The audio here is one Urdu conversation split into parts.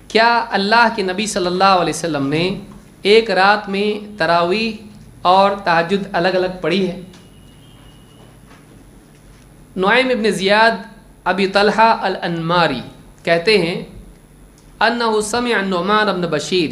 کیا اللہ کے نبی صلی اللہ علیہ وسلم نے ایک رات میں تراویح اور تہجد الگ الگ پڑھی ہے؟ نعیم ابن زیاد ابی طلحہ الانماری کہتے ہیں انہ سمع النعمان بن بشیر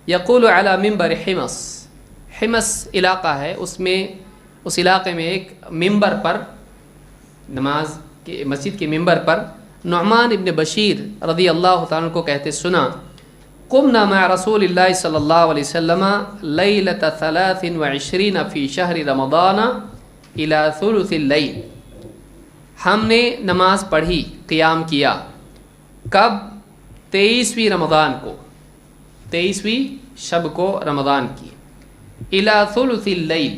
یقول علی منبر حمص. حمص علاقہ ہے، اس علاقے میں ایک ممبر پر، نماز کے مسجد کے ممبر پر نعمان ابن بشیر رضی اللہ تعالیٰ عنہ کو کہتے سنا قمنا مع رسول اللہ صلی اللہ علیہ وسلم لیلۃ 23 فی شہر رمضان الی ثلث اللیل. ہم نے نماز پڑھی، قیام کیا، کب؟ 23ویں رمضان کو، 23ویں شب کو رمضان کی، الی ثلث اللیل،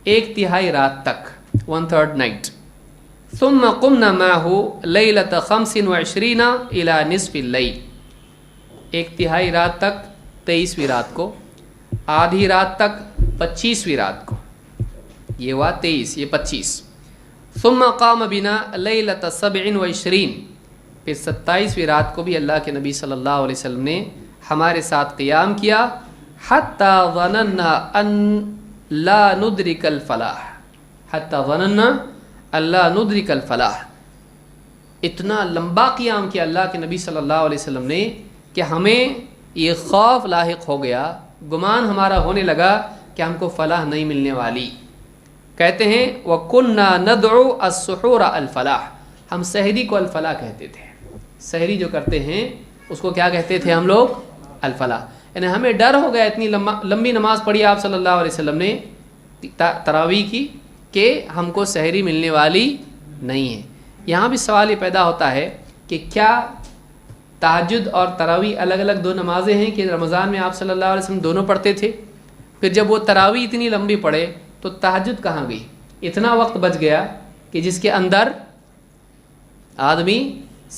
ایک تہائی رات تک، 1/3 نائٹ. ثم قمنا معه لیلۃ 25 الی نصف اللیل، ایک تہائی رات تک 23ویں رات کو، آدھی رات تک 25ویں رات کو، یہ ہوا 23، یہ 25. ثم قام بنا لیلۃ 27، پھر 27ویں رات کو بھی اللہ کے نبی صلی اللہ علیہ وسلم نے ہمارے ساتھ قیام کیا. حتی ظننا ان لا ندرک الفلاح، حتی ظننا اللہ ندرک الفلاح، اتنا لمبا قیام کیا اللہ کے نبی صلی اللہ علیہ وسلم نے کہ ہمیں یہ خوف لاحق ہو گیا، گمان ہمارا ہونے لگا کہ ہم کو فلاح نہیں ملنے والی. کہتے ہیں وَكُنَّا نَدْعُو السُّحُورَ الفلاح، ہم سحری کو الفلاح کہتے تھے. سحری جو کرتے ہیں اس کو کیا کہتے تھے ہم لوگ؟ الفلاح. یعنی ہمیں ڈر ہو گیا، اتنی لمبی نماز پڑھی آپ صلی اللہ علیہ وسلم نے تراویح کی کہ ہم کو سحری ملنے والی نہیں ہے. یہاں بھی سوال یہ پیدا ہوتا ہے کہ کیا تہجد اور تراویح الگ الگ دو نمازیں ہیں کہ رمضان میں آپ صلی اللہ علیہ وسلم دونوں پڑھتے تھے؟ پھر جب وہ تراویح اتنی لمبی پڑھے تو تہجد کہاں گئی؟ اتنا وقت بچ گیا کہ جس کے اندر آدمی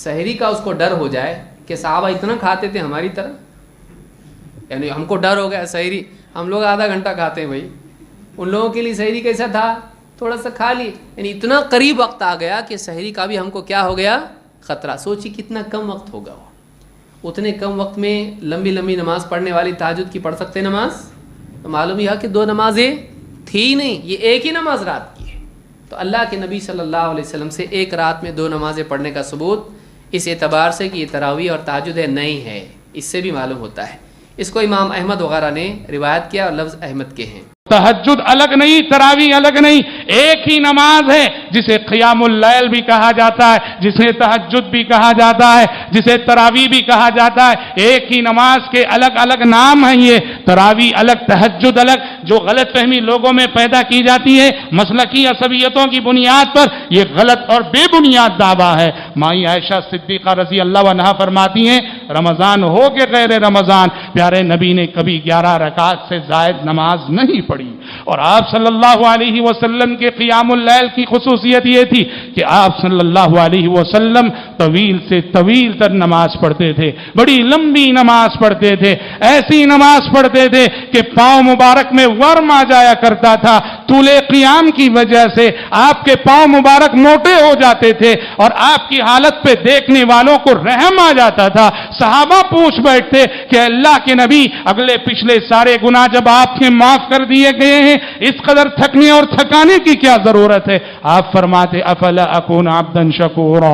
سحری کا اس کو ڈر ہو جائے کہ صحابہ اتنا کھاتے تھے ہماری طرح، یعنی ہم کو ڈر ہو گیا سحری، ہم لوگ آدھا گھنٹہ کھاتے ہیں بھائی، ان لوگوں کے لیے سحری کیسا تھا؟ تھوڑا سا کھا لی، یعنی اتنا قریب وقت آ گیا کہ سحری کا بھی ہم کو کیا ہو گیا؟ خطرہ. سوچی کتنا کم وقت ہوگا، وہ اتنے کم وقت میں لمبی لمبی نماز پڑھنے والی تہجد کی پڑھ سکتے نماز؟ تو معلوم یہ کہ دو نمازیں تھی نہیں، یہ ایک ہی نماز رات کی ہے. تو اللہ کے نبی صلی اللہ علیہ وسلم سے ایک رات میں دو نمازیں پڑھنے کا ثبوت اس اعتبار سے کہ یہ تراویح اور تہجد نہیں ہے، اس سے بھی معلوم ہوتا ہے. اس کو امام احمد وغیرہ نے روایت کیا اور لفظ احمد کے ہیں. تہجد الگ نہیں، تراویح الگ نہیں، ایک ہی نماز ہے جسے قیام اللیل بھی کہا جاتا ہے، جسے تہجد بھی کہا جاتا ہے، جسے تراویح بھی کہا جاتا ہے. ایک ہی نماز کے الگ الگ نام ہیں. یہ تراویح الگ، تہجد الگ. جو غلط فہمی لوگوں میں پیدا کی جاتی ہے مسلکی عصبیتوں کی بنیاد پر، یہ غلط اور بے بنیاد دعویٰ ہے. مائی عائشہ صدیقہ رضی اللہ عنہا فرماتی ہیں رمضان ہو کہ غیر رمضان پیارے نبی نے کبھی 11 رکعت سے زائد نماز نہیں پڑھی. اور آپ صلی اللہ علیہ وسلم کے قیام اللیل کی خصوصیت یہ تھی کہ آپ صلی اللہ علیہ وسلم طویل سے طویل تر نماز پڑھتے تھے، بڑی لمبی نماز پڑھتے تھے، ایسی نماز پڑھتے تھے کہ پاؤں مبارک میں ورم آ جایا کرتا تھا. طول قیام کی وجہ سے آپ کے پاؤں مبارک موٹے ہو جاتے تھے اور آپ کی حالت پہ دیکھنے والوں کو رحم آ جاتا تھا. صحابہ پوچھ بیٹھتے کہ اللہ کے نبی اگلے پچھلے سارے گناہ جب آپ کے معاف کر دیے گئے ہیں، اس قدر تھکنے اور تھکانے کی کیا ضرورت ہے؟ آپ فرماتے افلا اکون عبدا شکورا،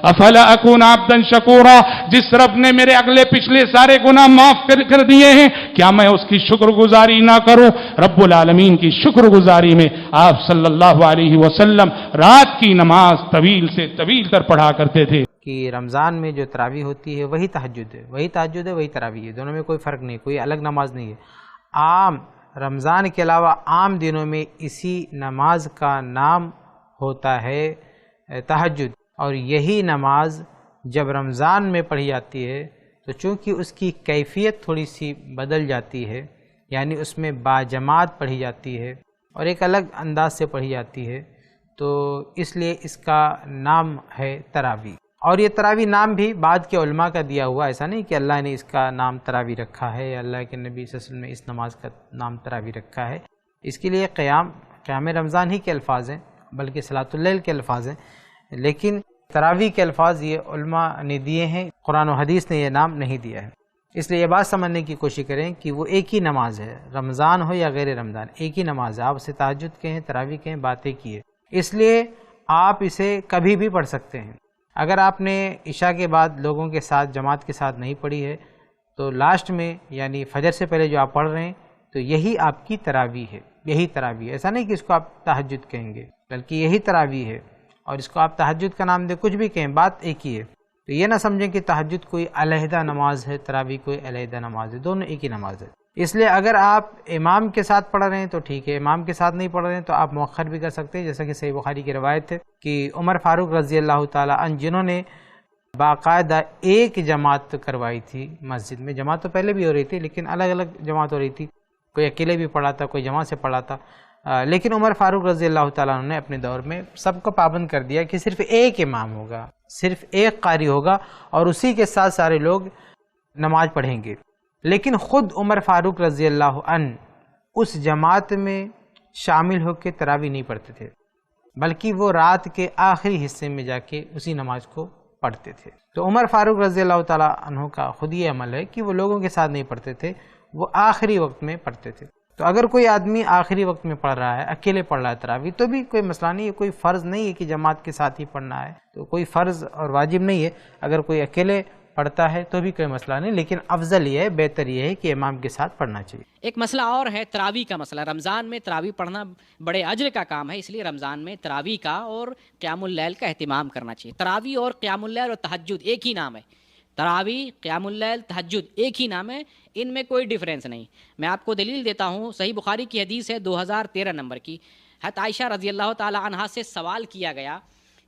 افلا اکون عبدا شکورا. جس رب نے میرے اگلے پچھلے سارے گناہ معاف کر دیے ہیں، کیا میں اس کی شکر گزاری نہ کروں؟ رب العالمین کی شکر گزاری میں آپ صلی اللہ علیہ وسلم رات کی نماز طویل سے طویل تر پڑھا کرتے تھے. کہ رمضان میں جو تراویح ہوتی ہے وہی تہجد ہے، وہی تہجد ہے، وہی تراویح ہے، دونوں میں کوئی فرق نہیں، کوئی الگ نماز نہیں ہے. عام رمضان کے علاوہ عام دنوں میں اسی نماز کا نام ہوتا ہے تہجد، اور یہی نماز جب رمضان میں پڑھی جاتی ہے تو چونکہ اس کی کیفیت تھوڑی سی بدل جاتی ہے، یعنی اس میں باجماعت پڑھی جاتی ہے اور ایک الگ انداز سے پڑھی جاتی ہے، تو اس لیے اس کا نام ہے تراویح. اور یہ تراویح نام بھی بعد کے علماء کا دیا ہوا، ایسا نہیں کہ اللہ نے اس کا نام تراویح رکھا ہے یا اللہ کے نبی صلی اللہ علیہ وسلم نے اس نماز کا نام تراویح رکھا ہے. اس کے لیے قیام رمضان ہی کے الفاظ ہیں، بلکہ صلاۃ اللیل کے الفاظ ہیں، لیکن تراویح کے الفاظ یہ علماء نے دیے ہیں، قرآن و حدیث نے یہ نام نہیں دیا ہے۔ اس لیے یہ بات سمجھنے کی کوشش کریں کہ وہ ایک ہی نماز ہے، رمضان ہو یا غیر رمضان، ایک ہی نماز ہے۔ آپ اسے تہجد کہیں، تراویح کہیں، باتیں کیے، اس لیے آپ اسے کبھی بھی پڑھ سکتے ہیں۔ اگر آپ نے عشاء کے بعد لوگوں کے ساتھ جماعت کے ساتھ نہیں پڑھی ہے تو لاسٹ میں یعنی فجر سے پہلے جو آپ پڑھ رہے ہیں تو یہی آپ کی تراویح ہے، یہی تراویح ہے۔ ایسا نہیں کہ اس کو آپ تہجد کہیں گے، بلکہ یہی تراویح ہے، اور اس کو آپ تہجد کا نام دے کچھ بھی کہیں، بات ایک ہی ہے۔ تو یہ نہ سمجھیں کہ تہجد کوئی علیحدہ نماز ہے، تراویح کوئی علیحدہ نماز ہے، دونوں ایک ہی نماز ہے۔ اس لیے اگر آپ امام کے ساتھ پڑھ رہے ہیں تو ٹھیک ہے، امام کے ساتھ نہیں پڑھ رہے ہیں تو آپ مؤخر بھی کر سکتے ہیں، جیسا کہ صحیح بخاری کی روایت ہے کہ عمر فاروق رضی اللہ تعالیٰ عنہ جنہوں نے باقاعدہ ایک جماعت کروائی تھی مسجد میں، جماعت تو پہلے بھی ہو رہی تھی لیکن الگ الگ جماعت ہو رہی تھی، کوئی اکیلے بھی پڑھا تھا، کوئی جماعت سے پڑھا تھا، لیکن عمر فاروق رضی اللہ تعالیٰ عنہ نے اپنے دور میں سب کو پابند کر دیا کہ صرف ایک امام ہوگا، صرف ایک قاری ہوگا اور اسی کے ساتھ سارے لوگ نماز پڑھیں گے۔ لیکن خود عمر فاروق رضی اللہ عنہ اس جماعت میں شامل ہو کے تراویح نہیں پڑھتے تھے، بلکہ وہ رات کے آخری حصے میں جا کے اسی نماز کو پڑھتے تھے۔ تو عمر فاروق رضی اللہ تعالیٰ عنہ کا خود یہ عمل ہے کہ وہ لوگوں کے ساتھ نہیں پڑھتے تھے، وہ آخری وقت میں پڑھتے تھے۔ تو اگر کوئی آدمی آخری وقت میں پڑھ رہا ہے، اکیلے پڑھ رہا ہے تراویح، تو بھی کوئی مسئلہ نہیں ہے، کوئی فرض نہیں ہے کہ جماعت کے ساتھ ہی پڑھنا ہے، تو کوئی فرض اور واجب نہیں ہے۔ اگر کوئی اکیلے پڑھتا ہے تو بھی کوئی مسئلہ نہیں، لیکن افضل یہ ہے، بہتر یہ ہے کہ امام کے ساتھ پڑھنا چاہیے۔ ایک مسئلہ اور ہے تراویح کا مسئلہ۔ رمضان میں تراویح پڑھنا بڑے اجر کا کام ہے، اس لیے رمضان میں تراویح کا اور قیام اللیل کا اہتمام کرنا چاہیے۔ تراویح اور قیام اللیل اور تہجد ایک ہی نام ہے، تراویح، قیام اللیل، تہجد ایک ہی نام ہے، ان میں کوئی ڈیفرنس نہیں۔ میں آپ کو دلیل دیتا ہوں، صحیح بخاری کی حدیث ہے 2013 نمبر کی، حضرت عائشہ رضی اللہ تعالی عنہا سے سوال کیا گیا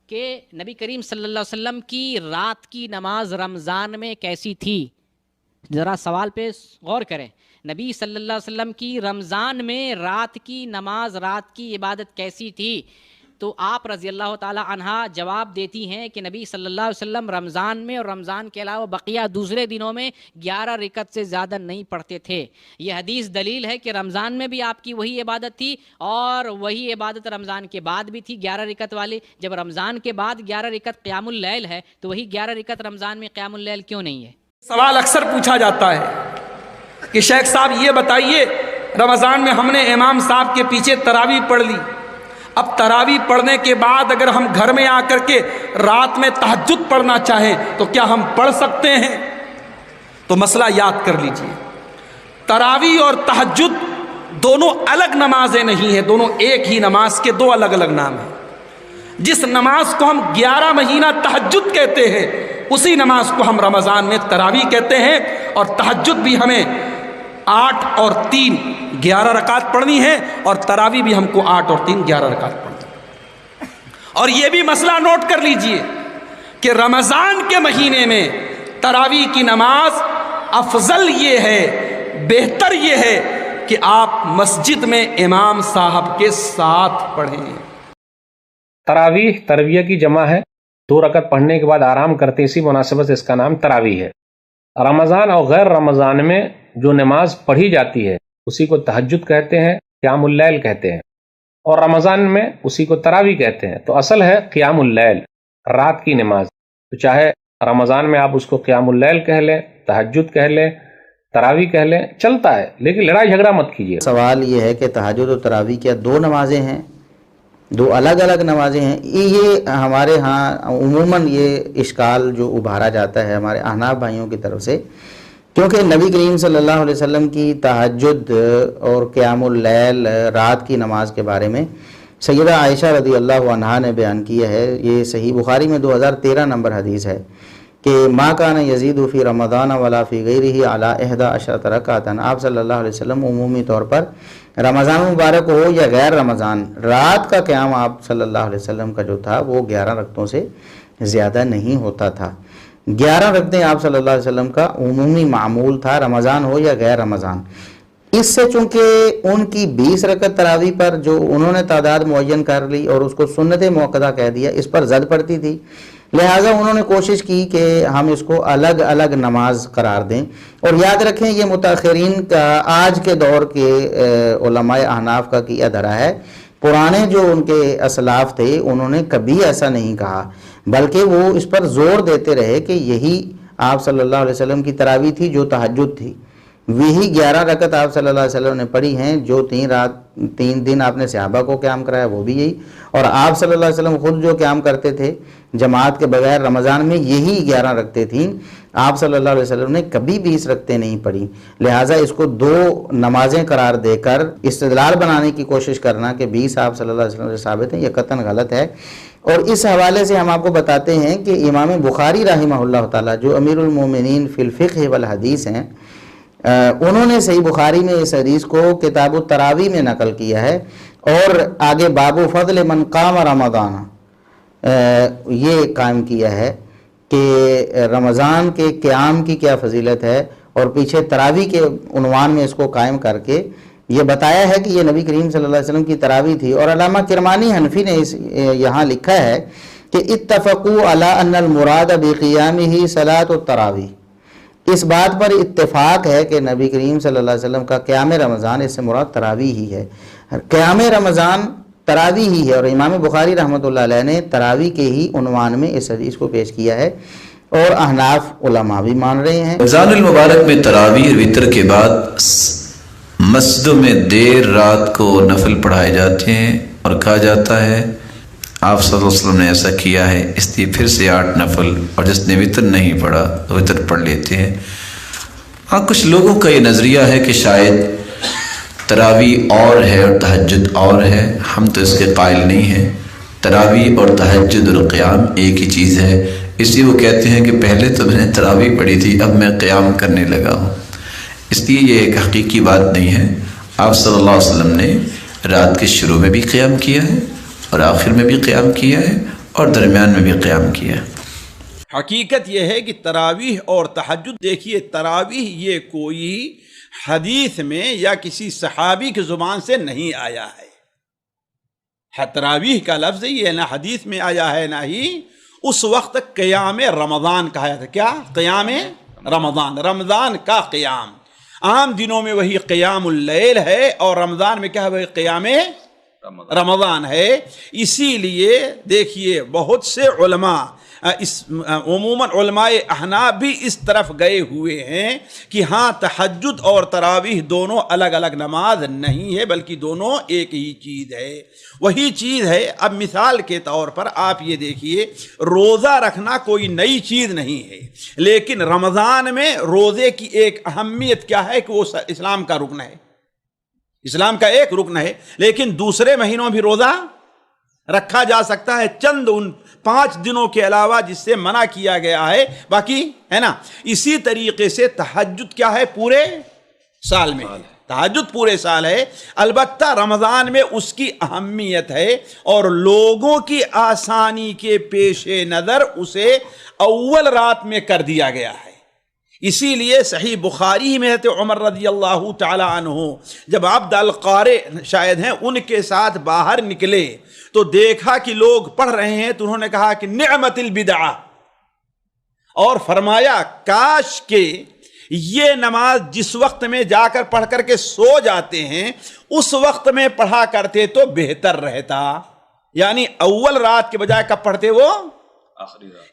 کہ نبی کریم صلی اللہ علیہ وسلم کی رات کی نماز رمضان میں کیسی تھی؟ ذرا سوال پہ غور کریں، نبی صلی اللہ علیہ وسلم کی رمضان میں رات کی نماز، رات کی عبادت کیسی تھی؟ تو آپ رضی اللہ تعالی عنہا جواب دیتی ہیں کہ نبی صلی اللہ علیہ وسلم رمضان میں اور رمضان کے علاوہ بقیہ دوسرے دنوں میں 11 رکعت سے زیادہ نہیں پڑھتے تھے۔ یہ حدیث دلیل ہے کہ رمضان میں بھی آپ کی وہی عبادت تھی اور وہی عبادت رمضان کے بعد بھی تھی 11 رکعت والی۔ جب رمضان کے بعد 11 رکعت قیام اللیل ہے تو وہی 11 رکعت رمضان میں قیام اللیل کیوں نہیں ہے؟ سوال اکثر پوچھا جاتا ہے کہ شیخ صاحب یہ بتائیے، رمضان میں ہم نے امام صاحب کے پیچھے تراویح پڑھ لی، اب تراویح پڑھنے کے بعد اگر ہم گھر میں آ کر کے رات میں تہجد پڑھنا چاہیں تو کیا ہم پڑھ سکتے ہیں؟ تو مسئلہ یاد کر لیجئے، تراویح اور تہجد دونوں الگ نمازیں نہیں ہیں، دونوں ایک ہی نماز کے دو الگ الگ نام ہیں۔ جس نماز کو ہم 11 مہینہ تہجد کہتے ہیں اسی نماز کو ہم رمضان میں تراویح کہتے ہیں، اور تہجد بھی ہمیں 8 اور 3 11 رکعت پڑھنی ہے، اور تراویح بھی ہم کو 8 اور 3 11 رکعت پڑھنی ہے۔ اور یہ بھی مسئلہ نوٹ کر لیجئے کہ رمضان کے مہینے میں تراویح کی نماز افضل یہ ہے، بہتر یہ ہے کہ آپ مسجد میں امام صاحب کے ساتھ پڑھیں۔ تراویح ترویہ کی جمع ہے، 2 رکعت پڑھنے کے بعد آرام کرتے، اسی مناسبت سے اس کا نام تراویح ہے۔ رمضان اور غیر رمضان میں جو نماز پڑھی جاتی ہے اسی کو تہجد کہتے ہیں، قیام اللیل کہتے ہیں، اور رمضان میں اسی کو تراویح کہتے ہیں۔ تو اصل ہے قیام اللیل، رات کی نماز، تو چاہے رمضان میں آپ اس کو قیام اللیل کہہ لیں، تہجد کہہ لیں، تراویح کہہ لیں، چلتا ہے، لیکن لڑائی جھگڑا مت کیجیے۔ سوال یہ ہے کہ تہجد و تراویح کیا 2 نمازیں ہیں، 2 الگ الگ نمازیں ہیں؟ یہ ہمارے ہاں عموماً یہ اشکال جو ابھارا جاتا ہے ہمارے احناف بھائیوں کی طرف سے، کیونکہ نبی کریم صلی اللہ علیہ وسلم کی تہجد اور قیام اللیل رات کی نماز کے بارے میں سیدہ عائشہ رضی اللہ عنہا نے بیان کیا ہے، یہ صحیح بخاری میں 2013 نمبر حدیث ہے کہ ما کان یزید فی رمضان ولا فی غیرہ علی 11 رکعۃ، آپ صلی اللہ علیہ وسلم عمومی طور پر رمضان مبارک ہو یا غیر رمضان، رات کا قیام آپ صلی اللہ علیہ وسلم کا جو تھا وہ 11 رکعتوں سے زیادہ نہیں ہوتا تھا۔ 11 رکعتیں آپ صلی اللہ علیہ وسلم کا عمومی معمول تھا، رمضان ہو یا غیر رمضان۔ اس سے چونکہ ان کی 20 رکعت تراویح پر جو انہوں نے تعداد معین کر لی اور اس کو سنت موقدہ کہہ دیا، اس پر زد پڑتی تھی، لہٰذا انہوں نے کوشش کی کہ ہم اس کو الگ الگ نماز قرار دیں۔ اور یاد رکھیں یہ متاخرین کا، آج کے دور کے علماء احناف کا کیا دھرا ہے، پرانے جو ان کے اسلاف تھے انہوں نے کبھی ایسا نہیں کہا۔ بلکہ وہ اس پر زور دیتے رہے کہ یہی آپ صلی اللہ علیہ وسلم کی تراویح تھی جو تہجد تھی، وہی 11 رکعت آپ صلی اللہ علیہ وسلم نے پڑھی ہیں جو 3 دن آپ نے صحابہ کو قیام کرایا وہ بھی یہی، اور آپ صلی اللہ علیہ وسلم خود جو قیام کرتے تھے جماعت کے بغیر رمضان میں یہی 11 رکعتیں تھیں، آپ صلی اللہ علیہ وسلم نے کبھی 20 رکعتیں نہیں پڑھی۔ لہٰذا اس کو 2 نمازیں قرار دے کر استدلال بنانے کی کوشش کرنا کہ 20 آپ صلی اللہ علیہ وسلم سے ثابت ہیں، یہ قطعاً غلط ہے۔ اور اس حوالے سے ہم آپ کو بتاتے ہیں کہ امام بخاری رحمہ اللہ تعالیٰ جو امیر المومنین فی الفقہ والحدیث ہیں، انہوں نے صحیح بخاری میں اس حدیث کو کتاب التراویح میں نقل کیا ہے، اور آگے باب فضل من قام رمضان یہ قائم کیا ہے کہ رمضان کے قیام کی کیا فضیلت ہے، اور پیچھے تراویح کے عنوان میں اس کو قائم کر کے یہ بتایا ہے کہ یہ نبی کریم صلی اللہ علیہ وسلم کی تراویح تھی۔ اور علامہ کرمانی حنفی نے یہاں لکھا ہے کہ اتفقوا علی ان المراد بقیامہ صلاۃ التراویح، اس بات پر اتفاق ہے کہ نبی کریم صلی اللہ علیہ وسلم کا قیام رمضان اس سے مراد تراویح ہی ہے، قیام رمضان تراویح ہی ہے، اور امام بخاری رحمۃ اللہ علیہ نے تراویح کے ہی عنوان میں اس حدیث کو پیش کیا ہے، اور احناف علماء بھی مان رہے ہیں۔ رمضان المبارک میں تراویح اور وتر کے بعد مسجدوں میں دیر رات کو نفل پڑھائے جاتے ہیں، اور کہا جاتا ہے آپ صلی اللہ علیہ وسلم نے ایسا کیا ہے، اس لیے پھر سے 8 نفل، اور جس نے وتر نہیں پڑھا وتر پڑھ لیتے ہیں۔ ہاں کچھ لوگوں کا یہ نظریہ ہے کہ شاید تراویح اور ہے اور تہجد اور ہے، ہم تو اس کے قائل نہیں ہیں۔ تراویح اور تہجد اور قیام ایک ہی چیز ہے، اس لیے وہ کہتے ہیں کہ پہلے تو میں نے تراویح پڑھی تھی، اب میں قیام کرنے لگا ہوں۔ اس لیے یہ ایک حقیقی بات نہیں ہے۔ آپ صلی اللہ علیہ وسلم نے رات کے شروع میں بھی قیام کیا ہے، اور آخر میں بھی قیام کیا ہے، اور درمیان میں بھی قیام کیا ہے۔ حقیقت یہ ہے کہ تراویح اور تہجد، دیکھیے تراویح یہ کوئی حدیث میں یا کسی صحابی کی زبان سے نہیں آیا ہے۔ تراویح کا لفظ یہ نہ حدیث میں آیا ہے نہ ہی اس وقت قیام رمضان کہا تھا۔ کیا قیام رمضان؟ رمضان کا قیام۔ عام دنوں میں وہی قیام اللیل ہے، اور رمضان میں کیا ہے؟ وہی قیام رمضان ہے۔ اسی لیے دیکھیے بہت سے علماء، عموماً علماء احناف بھی اس طرف گئے ہوئے ہیں کہ ہاں تہجد اور تراویح دونوں الگ الگ نماز نہیں ہے، بلکہ دونوں ایک ہی چیز ہے، وہی چیز ہے۔ اب مثال کے طور پر آپ یہ دیکھیے، روزہ رکھنا کوئی نئی چیز نہیں ہے، لیکن رمضان میں روزے کی ایک اہمیت کیا ہے کہ وہ اسلام کا رکن ہے، اسلام کا ایک رکن ہے۔ لیکن دوسرے مہینوں بھی روزہ رکھا جا سکتا ہے، چند ان 5 دنوں کے علاوہ جس سے منع کیا گیا ہے، باقی ہے نا۔ اسی طریقے سے تہجد کیا ہے؟ پورے سال میں ہے، تہجد پورے سال ہے، البتہ رمضان میں اس کی اہمیت ہے، اور لوگوں کی آسانی کے پیش نظر اسے اول رات میں کر دیا گیا ہے۔ اسی لیے صحیح بخاری میں حضرت عمر رضی اللہ تعالی عنہ جب عبد القارئ شاید ہیں ان کے ساتھ باہر نکلے تو دیکھا کہ لوگ پڑھ رہے ہیں، تو انہوں نے کہا کہ نعمت البدعہ، اور فرمایا کاش کہ یہ نماز جس وقت میں جا کر پڑھ کر کے سو جاتے ہیں اس وقت میں پڑھا کرتے تو بہتر رہتا، یعنی اول رات کے بجائے کب پڑھتے وہ؟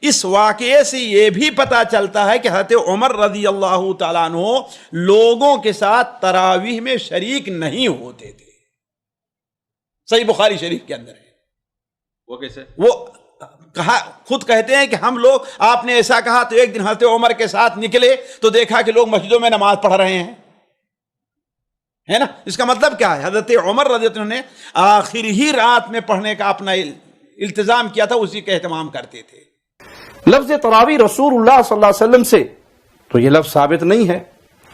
اس واقعے سے یہ بھی پتا چلتا ہے کہ حضرت عمر رضی اللہ تعالیٰ عنہ لوگوں کے ساتھ تراویح میں شریک نہیں ہوتے تھے۔ صحیح بخاری شریف کے اندر ہے۔ وہ کیسے؟ وہ کہا، خود کہتے ہیں کہ ہم لوگ، آپ نے ایسا کہا تو ایک دن حضرت عمر کے ساتھ نکلے تو دیکھا کہ لوگ مسجدوں میں نماز پڑھ رہے ہیں، ہے نا۔ اس کا مطلب کیا ہے؟ حضرت عمر رضی اللہ عنہ نے آخر ہی رات میں پڑھنے کا اپنا التزام کیا تھا، اسی کا اہتمام کرتے تھے۔ لفظ تراویح رسول اللہ صلی اللہ علیہ وسلم سے تو یہ لفظ ثابت نہیں ہے،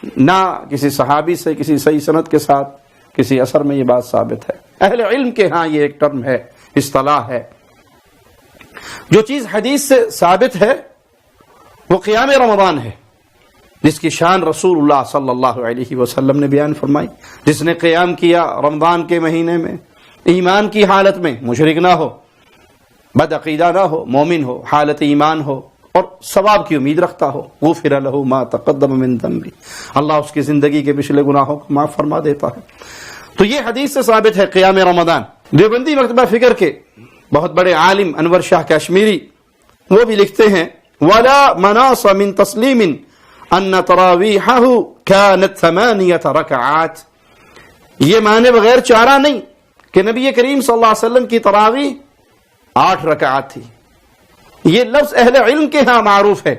نہ کسی صحابی سے کسی صحیح سند کے ساتھ کسی اثر میں یہ بات ثابت ہے۔ اہل علم کے ہاں یہ ایک ٹرم ہے، اصطلاح ہے۔ جو چیز حدیث سے ثابت ہے وہ قیام رمضان ہے، جس کی شان رسول اللہ صلی اللہ علیہ وسلم نے بیان فرمائی۔ جس نے قیام کیا رمضان کے مہینے میں ایمان کی حالت میں، مشرک نہ ہو، بد عقیدہ نہ ہو، مومن ہو، حالت ایمان ہو، اور ثواب کی امید رکھتا ہو، غفر له ما تقدم من ذنبه، اللہ اس کی زندگی کے پچھلے گناہوں کو معاف فرما دیتا ہے۔ تو یہ حدیث سے ثابت ہے قیام رمضان۔ دیوبندی مکتبہ فکر کے بہت بڑے عالم انور شاہ کشمیری وہ بھی لکھتے ہیں وَلَا مَنَاصَ مِن تَسْلِيمٍ أَنَّ تَرَاوِيحَهُ كَانَتْ 8 رَكَعَاتٍ. یہ مانے بغیر چارہ نہیں کہ نبی کریم صلی اللہ علیہ وسلم کی تراویح 8 رکعات تھی. یہ لفظ اہل علم کے ہاں معروف ہے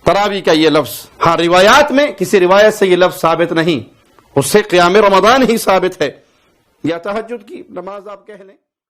تراویح کا یہ لفظ. ہاں روایات میں کسی روایت سے یہ لفظ ثابت نہیں، اس سے قیام رمضان ہی ثابت ہے یا تہجد کی نماز آپ کہہ لیں.